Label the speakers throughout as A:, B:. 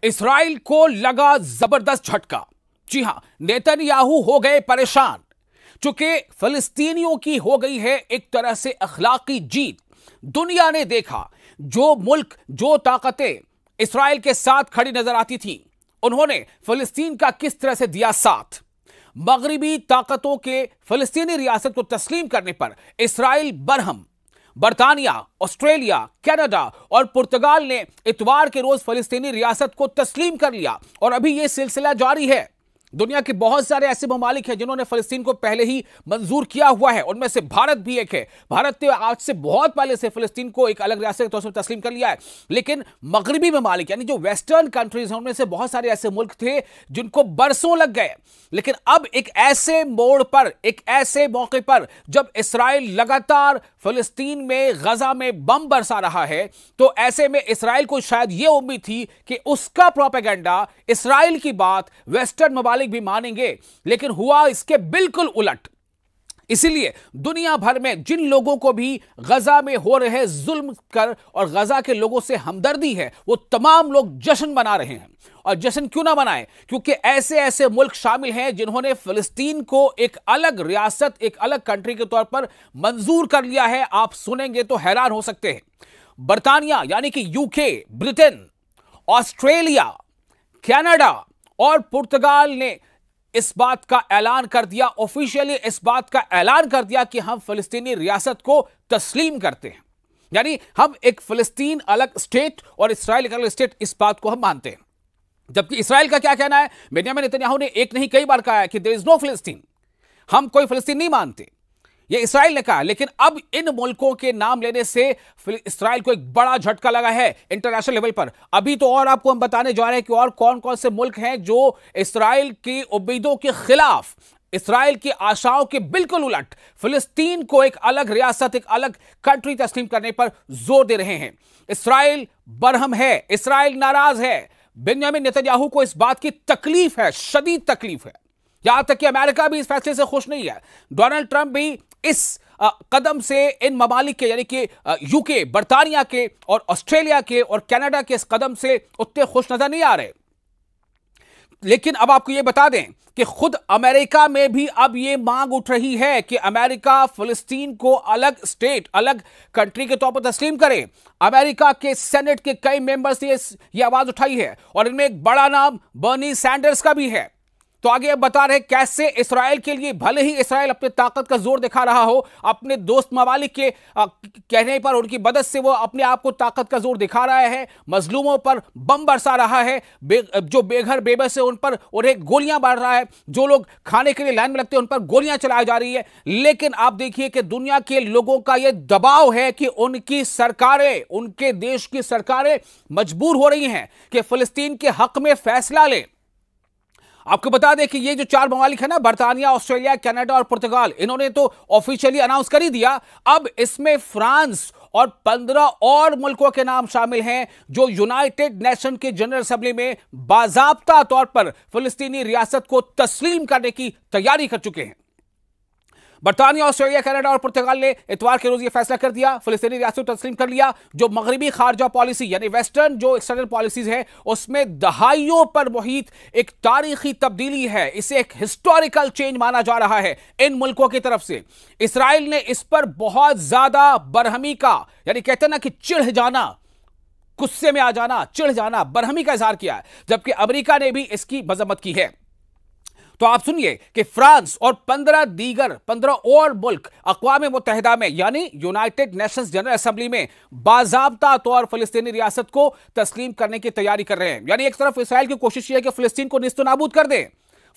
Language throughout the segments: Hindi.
A: इस्राइल को लगा जबरदस्त झटका। जी हां, नेतन्याहू हो गए परेशान, चूंकि फिलिस्तीनियों की हो गई है एक तरह से अखलाकी जीत। दुनिया ने देखा जो मुल्क, जो ताकतें इस्राइल के साथ खड़ी नजर आती थी, उन्होंने फिलिस्तीन का किस तरह से दिया साथ। मगरिबी ताकतों के फिलिस्तीनी रियासत को तस्लीम करने पर इस्राइल बरहम। बर्तानिया, ऑस्ट्रेलिया, कनाडा और पुर्तगाल ने इतवार के रोज फिलिस्तीनी रियासत को तस्लीम कर लिया और अभी यह सिलसिला जारी है। दुनिया के बहुत सारे ऐसे ममालिक हैं जिन्होंने फिलिस्तीन को पहले ही मंजूर किया हुआ है, उनमें से भारत भी एक है। भारत ने आज से बहुत पहले से फिलिस्तीन को एक अलग रियासत के तौर पर तस्लीम कर लिया है। लेकिन मगरिबी ममालिक यानी जो वेस्टर्न कंट्रीज हैं, उनमें से बहुत सारे ऐसे मुल्क थे जिनको बरसों लग गए। लेकिन अब एक ऐसे मोड़ पर, एक ऐसे मौके पर जब इस्राइल लगातार फिलिस्तीन में, गजा में बम बरसा रहा है, तो ऐसे में इस्राइल को शायद यह उम्मीद थी कि उसका प्रोपेगेंडा, इस्राइल की बात वेस्टर्न ममालिक भी मानेंगे, लेकिन हुआ इसके बिल्कुल उलट। इसीलिए दुनिया भर में जिन लोगों को भी गजा में हो रहे जुल्म कर और गजा के लोगों से हमदर्दी है, वो तमाम लोग जश्न मना रहे हैं। और जश्न क्यों ना मनाएं? क्योंकि ऐसे ऐसे मुल्क शामिल हैं जिन्होंने फिलिस्तीन को एक अलग रियासत, एक अलग कंट्री के तौर पर मंजूर कर लिया है। आप सुनेंगे तो हैरान हो सकते हैं। बर्तानिया यानी कि यूके, ब्रिटेन, ऑस्ट्रेलिया, कनाडा और पुर्तगाल ने इस बात का ऐलान कर दिया, ऑफिशियली इस बात का ऐलान कर दिया कि हम फिलिस्तीनी रियासत को तस्लीम करते हैं। यानी हम एक फिलिस्तीन अलग स्टेट और इस्राइल एक अलग स्टेट, इस बात को हम मानते हैं। जबकि इस्राइल का क्या कहना है? बेंजामिन नेतन्याहू ने एक नहीं कई बार कहा है कि देयर इज नो फिलिस्तीन, हम कोई फिलिस्तीन नहीं मानते। यह इस्राइल ने कहा। लेकिन अब इन मुल्कों के नाम लेने से इस्राइल को एक बड़ा झटका लगा है इंटरनेशनल लेवल पर। अभी तो और आपको हम बताने जा रहे हैं कि और कौन कौन से मुल्क हैं जो इस्राइल की उम्मीदों के खिलाफ, इस्राइल की आशाओं के बिल्कुल उलट फिलिस्तीन को एक अलग रियासत, एक अलग कंट्री तस्लीम करने पर जोर दे रहे हैं। इस्राइल बरहम है, इस्राइल नाराज है। बेंजामिन नेतन्याहू को इस बात की तकलीफ है, शदीद तकलीफ है। यहां तक कि अमेरिका भी इस फैसले से खुश नहीं है। डोनाल्ड ट्रंप भी इस कदम से इन ममालिक के यानी कि यूके, बर्तानिया के और ऑस्ट्रेलिया के और कनाडा के इस कदम से उतने खुश नजर नहीं आ रहे। लेकिन अब आपको यह बता दें कि खुद अमेरिका में भी अब यह मांग उठ रही है कि अमेरिका फिलिस्तीन को अलग स्टेट, अलग कंट्री के तौर पर तस्लीम करे। अमेरिका के सेनेट के कई मेंबर्स ने यह आवाज उठाई है और इनमें एक बड़ा नाम बर्नी सैंडर्स का भी है। तो आगे अब बता रहे कैसे इस्राइल के लिए, भले ही इस्राइल अपनी ताकत का जोर दिखा रहा हो, अपने दोस्त ममालिक के कहने पर, उनकी मदद से वो अपने आप को ताकत का जोर दिखा रहा है, मजलूमों पर बम बरसा रहा है, जो बेघर बेबस है उन पर उन्हें गोलियां मार रहा है, जो लोग खाने के लिए लाइन में लगते हैं उन पर गोलियां चलाई जा रही है। लेकिन आप देखिए कि दुनिया के लोगों का यह दबाव है कि उनकी सरकारें, उनके देश की सरकारें मजबूर हो रही हैं कि फिलिस्तीन के हक में फैसला लें। आपको बता दें कि ये जो चार ममालिक है ना, बर्तानिया, ऑस्ट्रेलिया, कनाडा और पुर्तगाल, इन्होंने तो ऑफिशियली अनाउंस कर ही दिया। अब इसमें फ्रांस और 15 और मुल्कों के नाम शामिल हैं जो यूनाइटेड नेशन के जनरल असेंबली में बाजाब्ता तौर पर फिलिस्तीनी रियासत को तस्लीम करने की तैयारी कर चुके हैं। बर्तानिया, ऑस्ट्रेलिया, कनाडा और पुर्तगाल ने इतवार के रोज यह फैसला कर दिया, फिलिस्तीनी रियासत को तस्लीम कर लिया। जो मगरिबी खारजा पॉलिसी यानी वेस्टर्न जो एक्सटर्नल पॉलिसीज है, उसमें दहाइयों पर मुहित एक तारीखी तब्दीली है। इसे एक हिस्टोरिकल चेंज माना जा रहा है इन मुल्कों की तरफ से। इस्राइल ने इस पर बहुत ज्यादा बरहमी का, यानी कहते हैं ना कि चिढ़ जाना, गुस्से में आ जाना, चिढ़ जाना, बरहमी का इजहार किया है। जबकि अमेरिका ने भी इसकी मजम्मत की है। तो आप सुनिए कि फ्रांस और 15 और मुल्क अक़वाम मुत्तहिदा में यानी यूनाइटेड नेशंस जनरल असेंबली में बाज़ाब्ता तौर फिलिस्तीनी रियासत को तस्लीम करने की तैयारी कर रहे हैं। यानी एक तरफ इस्राइल की कोशिश यह है कि फिलिस्तीन को निस्तनाबूद कर दे,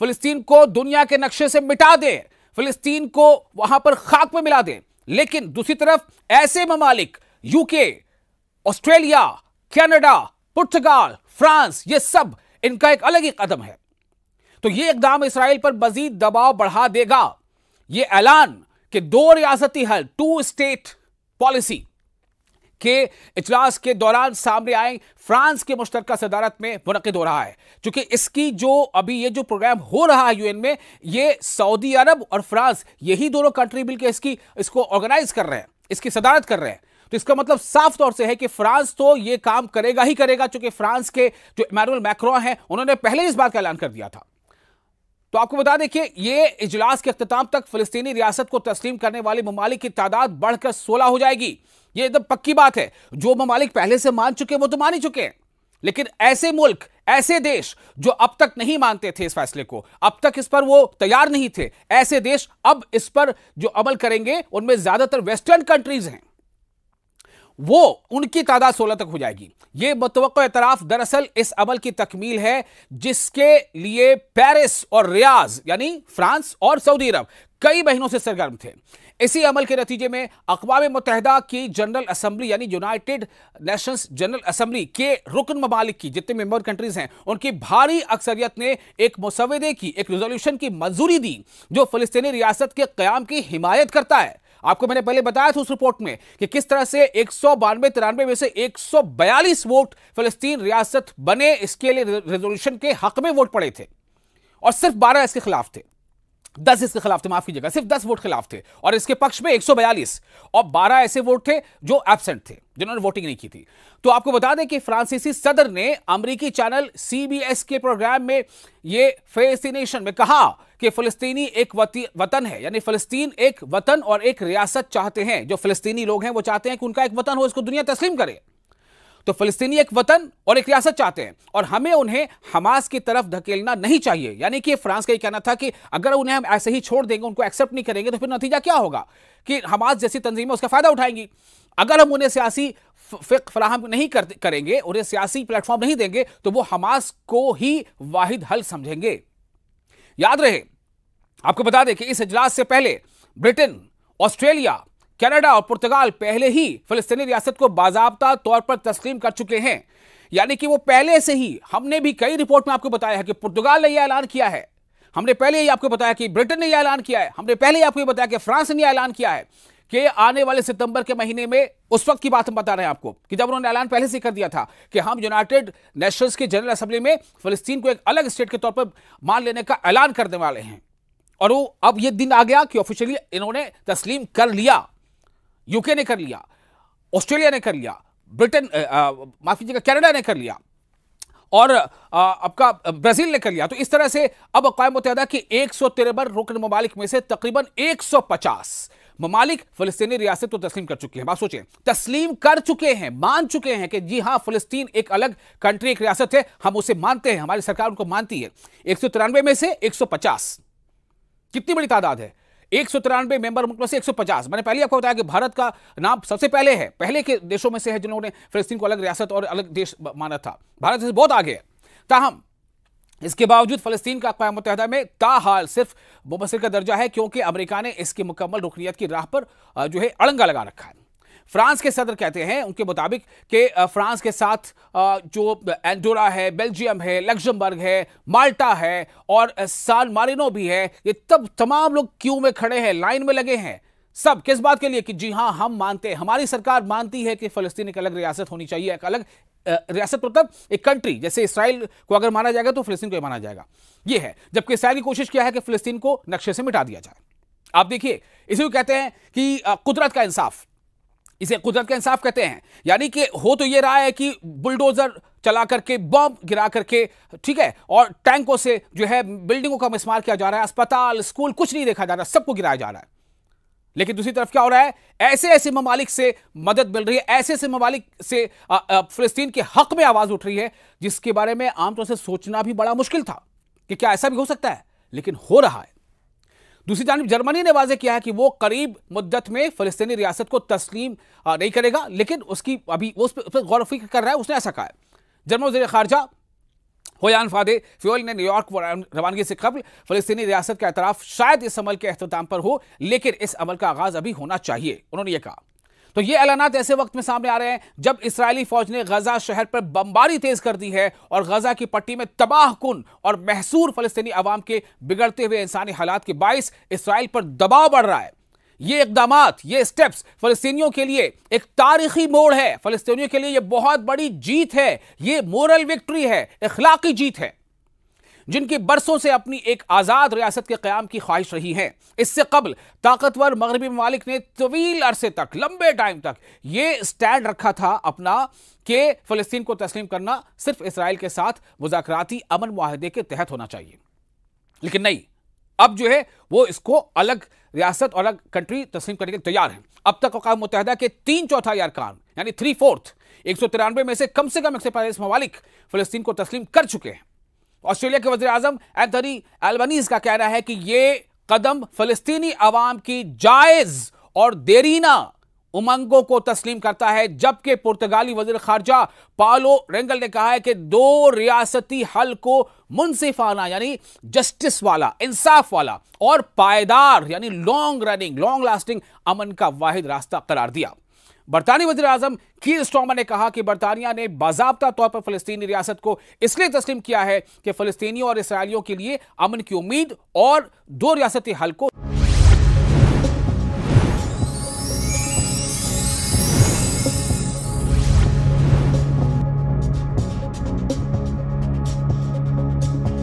A: फिलिस्तीन को दुनिया के नक्शे से मिटा दे, फिलिस्तीन को वहां पर खाक में मिला दे। लेकिन दूसरी तरफ ऐसे ममालिक, यूके, ऑस्ट्रेलिया, कनाडा, पुर्तगाल, फ्रांस, ये सब इनका एक अलग ही कदम है। तो यह इकदाम इस्राइल पर मजीद दबाव बढ़ा देगा। यह ऐलान कि 2 रियासती हल, 2 स्टेट पॉलिसी के इजलास के दौरान सामने आए, फ्रांस के मुश्तरका सदारत में मुनक़िद हो रहा है। क्योंकि इसकी जो अभी ये जो प्रोग्राम हो रहा है यूएन में, ये सऊदी अरब और फ्रांस, यही दोनों कंट्री मिलकर इसको ऑर्गेनाइज कर रहे हैं, इसकी सदारत कर रहे हैं। तो इसका मतलब साफ तौर से है कि फ्रांस तो यह काम करेगा ही करेगा, क्योंकि फ्रांस के जो इमैनुअल मैक्रोन हैं उन्होंने पहले इस बात का ऐलान कर दिया था। तो आपको बता दें कि यह इजलास के अख्ताम तक फिलिस्तीनी रियासत को तस्लीम करने वाले ममालिक की तादाद बढ़कर 16 हो जाएगी। यह एकदम पक्की बात है। जो ममालिक पहले से मान चुके वो तो मान ही चुके हैं, लेकिन ऐसे मुल्क, ऐसे देश जो अब तक नहीं मानते थे इस फैसले को, अब तक इस पर वो तैयार नहीं थे, ऐसे देश अब इस पर जो अमल करेंगे उनमें ज्यादातर वेस्टर्न कंट्रीज हैं, वो उनकी तादाद 16 तक हो जाएगी। यह मुतवक्को एतराफ दरअसल इस अमल की तकमील है जिसके लिए पेरिस और रियाज यानी फ्रांस और सऊदी अरब कई महीनों से सरगर्म थे। इसी अमल के नतीजे में अक़वाम मुत्तहिदा की जनरल असेंबली यानी यूनाइटेड नेशंस जनरल असेंबली के रुकन ममालिक की जितने मेंबर कंट्रीज हैं उनकी भारी अक्सरियत ने एक मुसवदे की, एक रिजोल्यूशन की मंजूरी दी जो फिलिस्तीनी रियासत के क़याम की हिमायत करता है। आपको मैंने पहले बताया था उस रिपोर्ट में कि किस तरह से 192-93 में से 142 वोट फिलिस्तीन रियासत बने, इसके लिए रेजोल्यूशन के हक में वोट पड़े थे और सिर्फ 12 इसके खिलाफ थे, 10 इसके खिलाफ थे, माफ कीजिएगा, सिर्फ 10 वोट खिलाफ थे और इसके पक्ष में 142 और 12 ऐसे वोट थे जो एब्सेंट थे, जिन्होंने वोटिंग नहीं की थी। तो आपको बता दें कि फ्रांसीसी सदर ने अमेरिकी चैनल CBS के प्रोग्राम में यह फेसिनेशन में कहा कि फिलिस्तीनी एक वतन है, यानी फिलिस्तीन एक वतन और एक रियासत चाहते हैं। जो फिलिस्तीनी लोग हैं वो चाहते हैं कि उनका एक वतन हो, इसको दुनिया तस्लीम करे। तो फिलिस्तीनी एक वतन और एक रियासत चाहते हैं और हमें उन्हें हमास की तरफ धकेलना नहीं चाहिए। यानी कि फ्रांस का ये कहना था कि अगर उन्हें हम ऐसे ही छोड़ देंगे, उनको एक्सेप्ट नहीं करेंगे, तो फिर नतीजा क्या होगा कि हमास जैसी तंजीमें उसका फायदा उठाएंगी। अगर हम उन्हें सियासी फिक्र फराहम नहीं करेंगे, उन्हें सियासी प्लेटफॉर्म नहीं देंगे, तो वो हमास को ही वाहिद हल समझेंगे। याद रहे, आपको बता दें कि इस इजलास से पहले ब्रिटेन, ऑस्ट्रेलिया, कनाडा और पुर्तगाल पहले ही फिलिस्तीनी रियासत को बाज़ाब्ता तौर पर तस्लीम कर चुके हैं। यानी कि वो पहले से ही, हमने भी कई रिपोर्ट में आपको बताया है कि पुर्तगाल ने यह ऐलान किया है, हमने पहले ही आपको बताया कि ब्रिटेन ने यह ऐलान किया है, हमने पहले ही आपको बताया कि फ्रांस ने यह ऐलान किया है कि आने वाले सितंबर के महीने में, उस वक्त की बात हम बता रहे हैं आपको कि जब उन्होंने ऐलान पहले से कर दिया था कि हम यूनाइटेड नेशंस की जनरल असेंबली में फिलिस्तीन को एक अलग स्टेट के तौर पर मान लेने का ऐलान करने वाले हैं। और वो अब यह दिन आ गया कि ऑफिशियली इन्होंने तस्लीम कर लिया। यूके ने कर लिया, ऑस्ट्रेलिया ने कर लिया, ब्रिटेन माफ कीजिएगा कनाडा ने कर लिया और आपका ब्राजील ने कर लिया। तो इस तरह से अब अक़वाम मुत्तहिदा के 153 रुकन ममालिक में से तकरीबन 150 ममालिक फिलिस्तीनी रियासत को तस्लीम कर चुके हैं। बात सोचें, तस्लीम कर चुके हैं, मान चुके हैं कि जी हां फिलिस्तीन एक अलग कंट्री, एक रियासत है, हम उसे मानते हैं, हमारी सरकार उनको मानती है। 193 में से 150, कितनी बड़ी तादाद है। 193 मेंबर मुल्क में से 150। मैंने पहले आपको बताया कि भारत का नाम सबसे पहले है, पहले के देशों में से है जिन्होंने फिलिस्तीन को अलग रियासत और अलग देश माना था। भारत से बहुत आगे है। ताहम इसके बावजूद फिलिस्तीन का अक़वाम मुत्तहिदा में ताहाल सिर्फ मुबस्सिर का दर्जा है, क्योंकि अमेरिका ने इसकी मुकम्मल रुकनियत की राह पर जो है अड़ंगा लगा रखा है। फ्रांस के सदर कहते हैं उनके मुताबिक कि फ्रांस के साथ जो एंडोरा है, बेल्जियम है, लग्जमबर्ग है, माल्टा है और सान मारिनो भी है, ये तमाम लोग क्यू में खड़े हैं, लाइन में लगे हैं। सब किस बात के लिए कि जी हां हम मानते हैं, हमारी सरकार मानती है कि फिलिस्तीन एक अलग रियासत होनी चाहिए, एक अलग रियासत मतलब एक कंट्री, जैसे इसराइल को अगर माना जाएगा तो फिलिस्तीन को ही माना जाएगा। यह है, जबकि इसराइल की कोशिश किया है कि फिलिस्तीन को नक्शे से मिटा दिया जाए। आप देखिए, इसी को कहते हैं कि कुदरत का इंसाफ, इसे कुदरत का इंसाफ कहते हैं। यानी कि हो तो ये रहा है कि बुलडोजर चला करके, बम गिरा करके, ठीक है, और टैंकों से जो है बिल्डिंगों का मिसमार किया जा रहा है, अस्पताल, स्कूल, कुछ नहीं देखा जा रहा, सबको गिराया जा रहा है। लेकिन दूसरी तरफ क्या हो रहा है, ऐसे ऐसे ममालिक से मदद मिल रही है, ऐसे ऐसे ममालिक से फिलिस्तीन के हक में आवाज उठ रही है, जिसके बारे में आमतौर से सोचना भी बड़ा मुश्किल था कि क्या ऐसा भी हो सकता है, लेकिन हो रहा है। दूसरी जानिब जर्मनी ने वाज़ेह किया है कि वो करीब मुद्दत में फिलिस्तीनी रियासत को तस्लीम नहीं करेगा, लेकिन उसकी अभी उस पर गौर फिक्र कर रहा है। उसने ऐसा कहा है। जर्मन वज़ीर खारजा होयान फादे फ्योल ने न्यूयॉर्क रवानगी से कबल फिलिस्तीनी रियासत का एतराफ़ शायद इस अमल के अख्ताम पर हो, लेकिन इस अमल का आगाज अभी होना चाहिए, उन्होंने ये कहा। तो ये ऐलानात ऐसे वक्त में सामने आ रहे हैं जब इस्राएली फौज ने गजा शहर पर बमबारी तेज कर दी है और गजा की पट्टी में तबाहकुन और महसूर फलस्तीनी अवाम के बिगड़ते हुए इंसानी हालात के बाइस इस्राएल पर दबाव बढ़ रहा है। ये इक़दामात, ये स्टेप्स फलस्तीनियों के लिए एक तारीखी मोड़ है, फलस्तीनियों के लिए ये बहुत बड़ी जीत है, ये मोरल विक्ट्री है, इखलाकी जीत है। जिनकी बरसों से अपनी एक आजाद रियासत के क़याम की ख्वाहिश रही है। इससे कबल ताकतवर मगरबी ममालिक ने तवील अरसे तक, लंबे टाइम तक ये स्टैंड रखा था अपना कि फ़लस्तीन को तस्लीम करना सिर्फ इसराइल के साथ मुज़ाकराती अमन मुआहदे के तहत होना चाहिए। लेकिन नहीं, अब जो है वो इसको अलग रियासत और अलग कंट्री तस्लीम करने के तैयार है। अब तक अक़वाम मुत्तहिदा के 3/4 अरकान यानी 3/4 193 में से कम 145 ममालिक फ़लस्तीन को तस्लीम कर चुके हैं। ऑस्ट्रेलिया के वज़ीर आज़म एंथनी एल्बनीज़ का कहना है कि यह कदम फ़लस्तीनी अवाम की जायज़ और देरीना उमंगों को तस्लीम करता है, जबकि पुर्तगाली वज़ीर ख़ारजा पालो रेंगल ने कहा है कि 2 रियासती हल को मुनसिफाना यानी जस्टिस वाला, इंसाफ वाला और पायदार यानी लॉन्ग रनिंग, लॉन्ग लास्टिंग अमन का वाहिद रास्ता करार दिया। बरतानी वज़ीर आज़म कीर स्टारमर ने कहा कि बरतानिया ने बाज़ाब्ता तौर पर फ़लस्तीनी रियासत को इसलिए तस्लीम किया है कि फ़लस्तीनियों और इसराइलियों के लिए अमन की उम्मीद और 2 रियासती हल को